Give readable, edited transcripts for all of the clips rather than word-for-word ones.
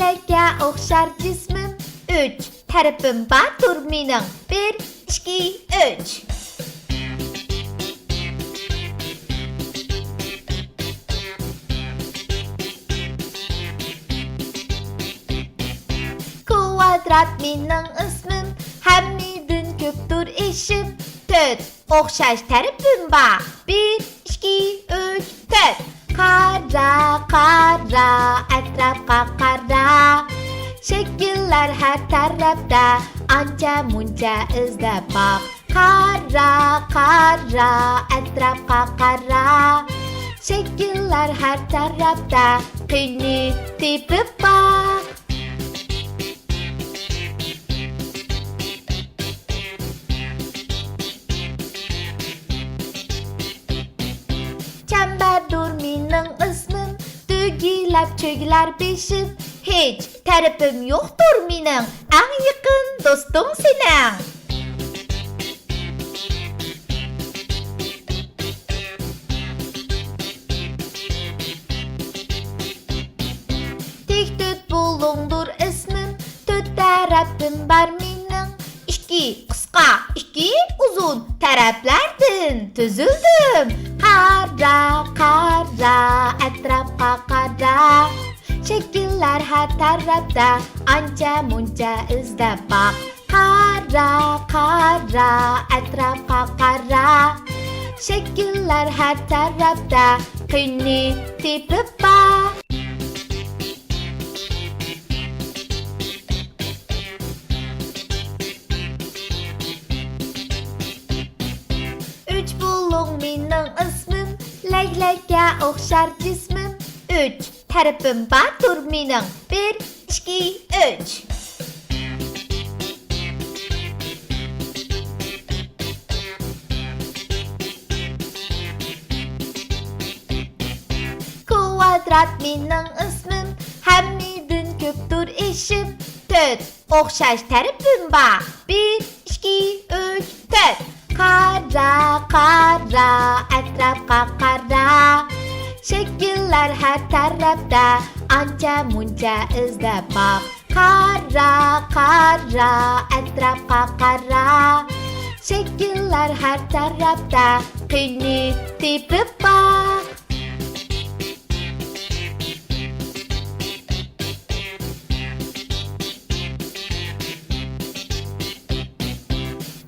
Ləklərə oxşar cismim, 3 tərəfim vardır mənim, 1, 2, 3. Kvadrat mənim ismim, həmmidin köpdür eşim, 4 oxşar tərəfim var, 1, 2, 3, 4. Qara, qara, ətrafqa qara, şəkillər hər tərəfdə, anca munca izlə bax. Qara, qara, ətrafqa qara, şəkillər hər tərəfdə, qıyni tepib bax. Çemberdur mənim ismim, dügüləb çögülər beşim, heç tərəfim yoxdur mənim, ən yaxın dostum sənin. Tek döt bulundur ismim, döt tərəfim var mənim, 2 qısqa, 2 uzun tərəflərdən düzüldüm. Qara, qara, ətrafqa qara, şəkillər hər tərəfdə, anca munca izlə bax. Qara, qara, ətrafqa qara, şəkillər hər tərəfdə, qıyni tepib bax. Üç bulun mənim ismim, ləklərə oxşar cismim, 3 tərəfim vardır mənim, 1, 2, 3. Kvadrat mənim ismim, həmmidin köpdür eşim, 4 oxşar tərəfim var, 1, 2, 3, 4. Qara, qara, ətrafqa qara, şəkillər hər tərəfdə, anca munca izlə bax. Qara, qara, ətrafqa qara, şəkillər hər tərəfdə, qıyni tepib bax.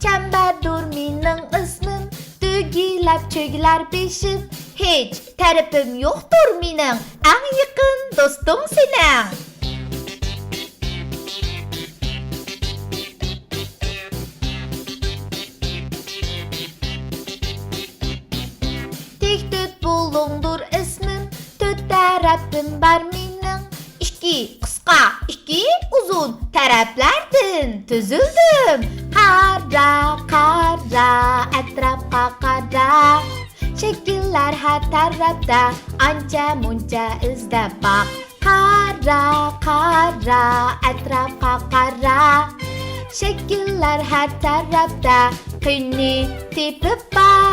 Çemberdur mənim ismim, dügüləb çögülər beşim, heç tərəfim yoxdur mənim, ən yaxın dostum sənin. Tek döt bulundur ismim, döt tərəfim var mənim, 2 qısqa, 2 uzun tərəflərdən düzüldüm. Qara, qara, ətrafqa qara, şəkillər hər tərəfdə, anca munca izlə bax. Qara, qara, ətrafqa qara, şəkillər hər tərəfdə, qıyni tepib bax.